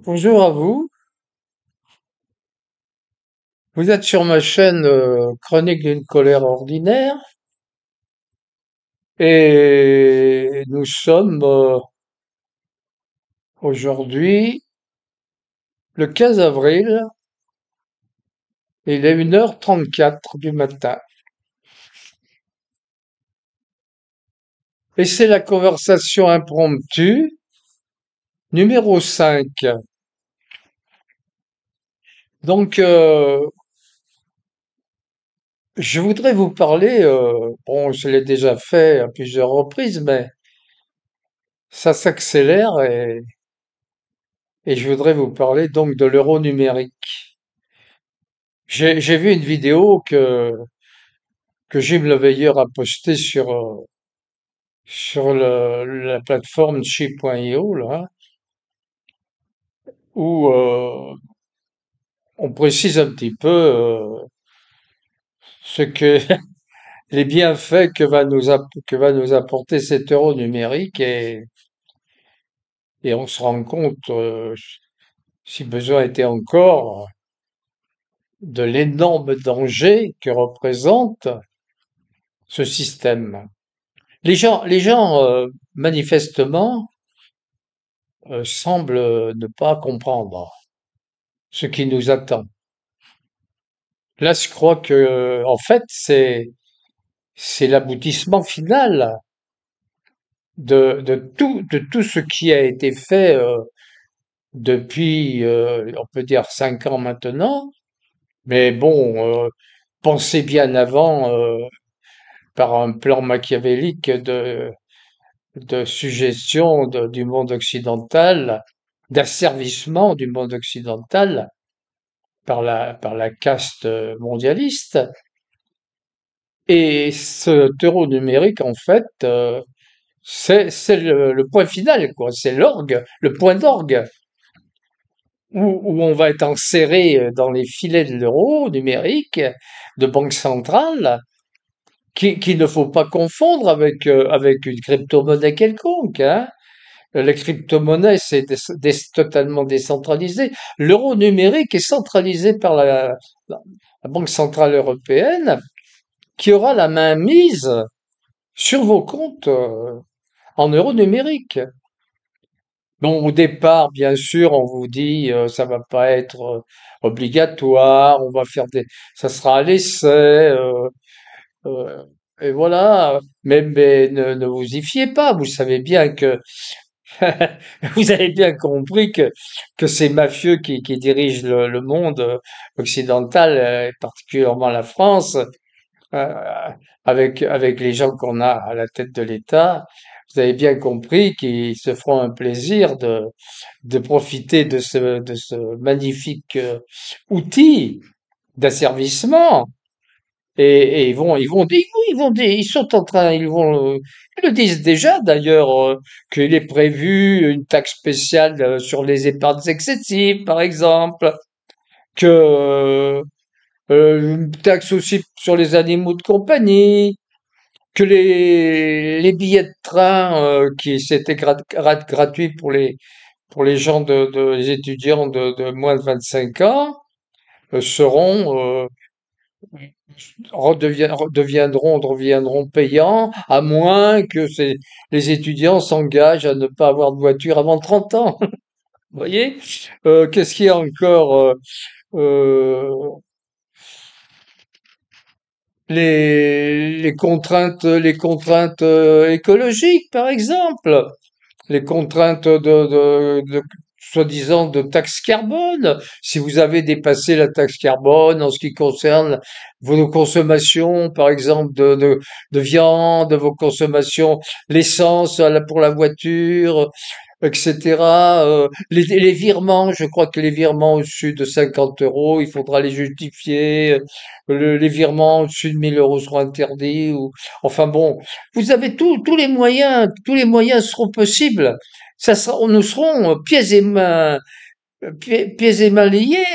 Bonjour à vous. Vous êtes sur ma chaîne Chronique d'une colère ordinaire et nous sommes aujourd'hui le 15 avril, il est 1h34 du matin. Et c'est la conversation impromptue numéro 5. Donc, je voudrais vous parler, bon, je l'ai déjà fait à plusieurs reprises, mais ça s'accélère et je voudrais vous parler donc de l'euro numérique. J'ai vu une vidéo que Jim Le Veilleur a postée sur la plateforme Chi.io, là, où on précise un petit peu ce que les bienfaits que va nous apporter cet euro numérique et on se rend compte, si besoin était encore, de l'énorme danger que représente ce système. Les gens manifestement, semblent ne pas comprendre ce qui nous attend. Là, je crois que, en fait, c'est l'aboutissement final de tout ce qui a été fait depuis, on peut dire, 5 ans maintenant. Mais bon, pensez bien avant par un plan machiavélique de suggestion du monde occidental, d'asservissement du monde occidental par la caste mondialiste. Et ce terreau numérique, en fait, c'est le point final, quoi. C'est l'orgue, le point d'orgue, où on va être enserré dans les filets de l'euro numérique, de banque centrale, qu'il ne faut pas confondre avec une crypto-monnaie quelconque, hein. La crypto-monnaie, c'est totalement décentralisé. L'euro numérique est centralisé par la Banque centrale européenne, qui aura la main mise sur vos comptes en euros numériques. Bon, au départ, bien sûr, on vous dit ça va pas être obligatoire, on va faire ça sera à l'essai, euh, et voilà. Mais ne vous y fiez pas. Vous savez bien que vous avez bien compris que ces mafieux qui dirigent le monde occidental, et particulièrement la France, euh, avec les gens qu'on a à la tête de l'État, vous avez bien compris qu'ils se feront un plaisir de profiter de ce magnifique outil d'asservissement. Et ils sont en train, ils le disent déjà d'ailleurs, qu'il est prévu une taxe spéciale sur les épargnes excessives, par exemple, que une taxe aussi sur les animaux de compagnie, que les billets de train qui c'était gratuit pour les gens les étudiants de moins de 25 ans seront redeviendront payants à moins que les étudiants s'engagent à ne pas avoir de voiture avant 30 ans. Vous voyez? Qu'est-ce qu'il y a encore? Euh, les contraintes écologiques, par exemple, les contraintes soi-disant de taxe carbone. Si vous avez dépassé la taxe carbone en ce qui concerne vos consommations, par exemple de viande, vos consommations, l'essence pour la voiture, etc. Les virements, je crois que les virements au-dessus de 50 euros, il faudra les justifier. Les virements au-dessus de 1000 euros seront interdits. Enfin bon, vous avez tous les moyens seront possibles. Nous serons pieds et mains liés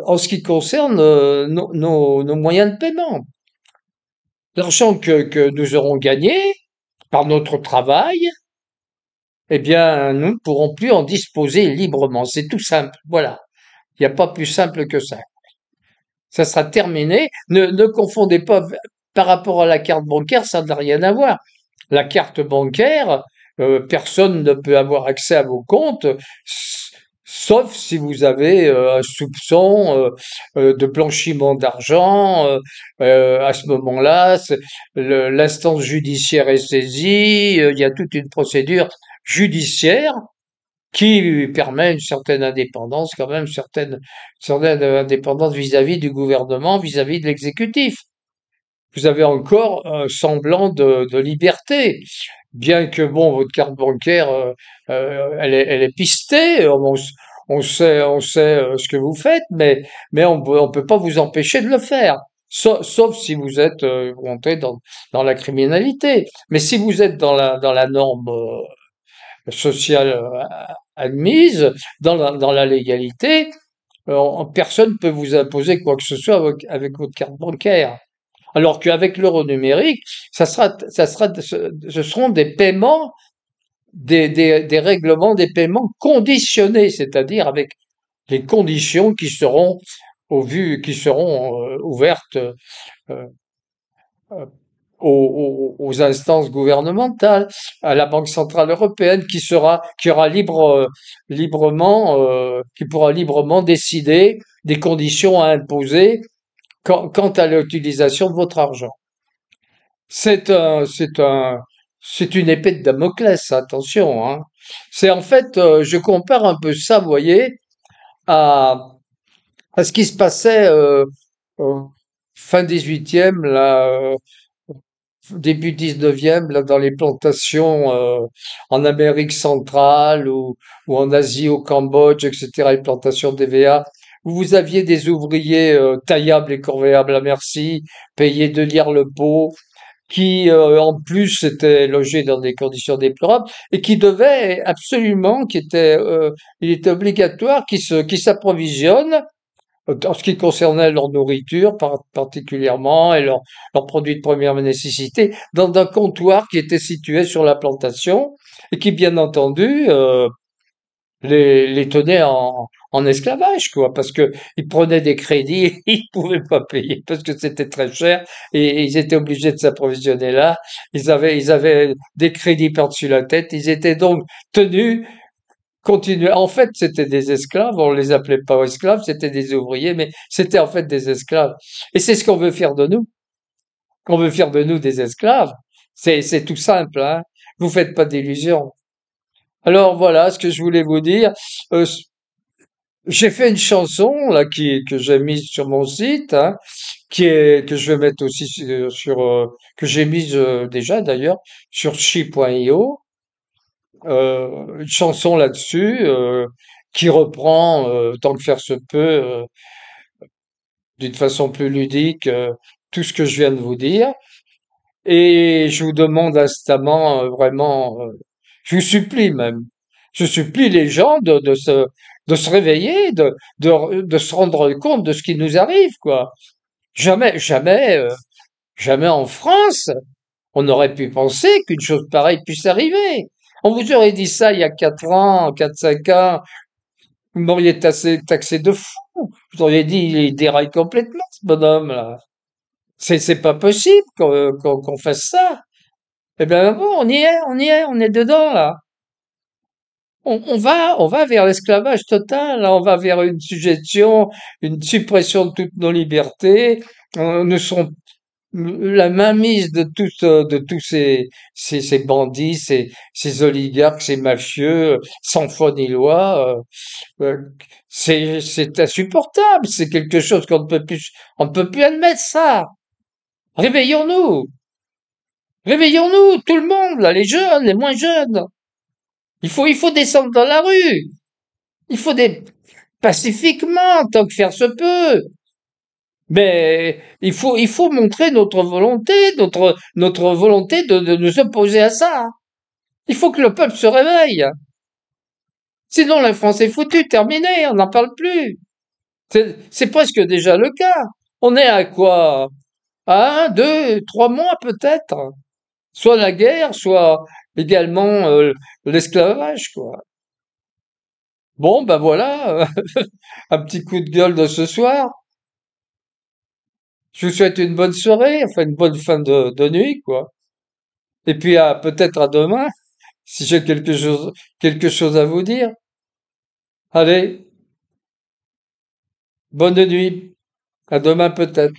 en ce qui concerne nos moyens de paiement. L'argent que nous aurons gagné par notre travail, eh bien, nous ne pourrons plus en disposer librement. C'est tout simple. Voilà. Il n'y a pas plus simple que ça. Ça sera terminé. Ne confondez pas par rapport à la carte bancaire, ça n'a rien à voir. La carte bancaire, personne ne peut avoir accès à vos comptes, sauf si vous avez un soupçon de blanchiment d'argent. À ce moment-là, l'instance judiciaire est saisie. Il y a toute une procédure judiciaire qui permet une certaine indépendance, quand même, certaine indépendance vis-à-vis du gouvernement, vis-à-vis de l'exécutif. Vous avez encore un semblant de liberté, bien que bon, votre carte bancaire, elle est pistée, on sait ce que vous faites, mais on peut pas vous empêcher de le faire. Sauf si vous êtes rentré dans la criminalité. Mais si vous êtes dans la norme sociale admise, dans la légalité, personne ne peut vous imposer quoi que ce soit avec votre carte bancaire. Alors qu'avec l'euro numérique, ce seront des paiements, des règlements, des paiements conditionnés, c'est-à-dire avec les conditions qui seront qui seront ouvertes euh, euh, aux instances gouvernementales, à la Banque centrale européenne qui aura librement, qui pourra librement décider des conditions à imposer quant à l'utilisation de votre argent. C'est un, c'est un, c'est une épée de Damoclès, attention, hein. C'est en fait, je compare un peu ça, vous voyez, à, à ce qui se passait fin 18e, là, début 19e, là, dans les plantations en Amérique centrale ou en Asie, au Cambodge, etc., les plantations d'EVA, où vous aviez des ouvriers taillables et corvéables à merci, payés 2 litres le pot, qui en plus était logé dans des conditions déplorables et qui devait absolument, il était obligatoire qu'ils s'approvisionnent en ce qui concernait leur nourriture particulièrement et leurs produits de première nécessité dans un comptoir qui était situé sur la plantation et qui bien entendu les tenait en esclavage, quoi, parce que ils prenaient des crédits, ils pouvaient pas payer parce que c'était très cher et ils étaient obligés de s'approvisionner là. Ils avaient des crédits par-dessus la tête. Ils étaient donc tenus continuer. En fait, c'était des esclaves. On les appelait pas esclaves, c'était des ouvriers, mais c'était en fait des esclaves. Et c'est ce qu'on veut faire de nous. On veut faire de nous des esclaves. C'est tout simple, hein. Vous faites pas d'illusions. Alors voilà ce que je voulais vous dire. Euh, J'ai fait une chanson là que j'ai mise sur mon site, hein, que je vais mettre aussi que j'ai mise déjà d'ailleurs sur chi.io, une chanson là-dessus qui reprend tant que faire se peut d'une façon plus ludique tout ce que je viens de vous dire et je vous demande instamment vraiment je vous supplie même. Je supplie les gens de se réveiller, de se rendre compte de ce qui nous arrive, quoi. Jamais en France, on aurait pu penser qu'une chose pareille puisse arriver. On vous aurait dit ça il y a 4 ans, 4, 5 ans, vous m'auriez taxé de fou. Vous auriez dit, il déraille complètement, ce bonhomme-là. C'est pas possible qu'on fasse ça. Eh bien, bon, on est dedans, là. On va vers l'esclavage total, là, on va vers une suggestion, une suppression de toutes nos libertés. Nous serons la mainmise de tous ces bandits, ces oligarques, ces mafieux, sans foi ni loi. C'est insupportable. C'est quelque chose on ne peut plus admettre ça. Réveillons-nous. Réveillons-nous, tout le monde, là, les jeunes, les moins jeunes. Il faut descendre dans la rue. Il faut des, pacifiquement, tant que faire se peut. Mais il faut montrer notre volonté, notre volonté de nous opposer à ça. Il faut que le peuple se réveille. Sinon, la France est foutue, terminée, on n'en parle plus. C'est presque déjà le cas. On est à quoi? À 1, 2, 3 mois peut-être. Soit la guerre, soit également l'esclavage, quoi. Bon, ben voilà, un petit coup de gueule de ce soir. Je vous souhaite une bonne soirée, enfin une bonne fin de nuit, quoi. Et puis peut-être à demain, si j'ai quelque chose à vous dire. Allez, bonne nuit, à demain peut-être.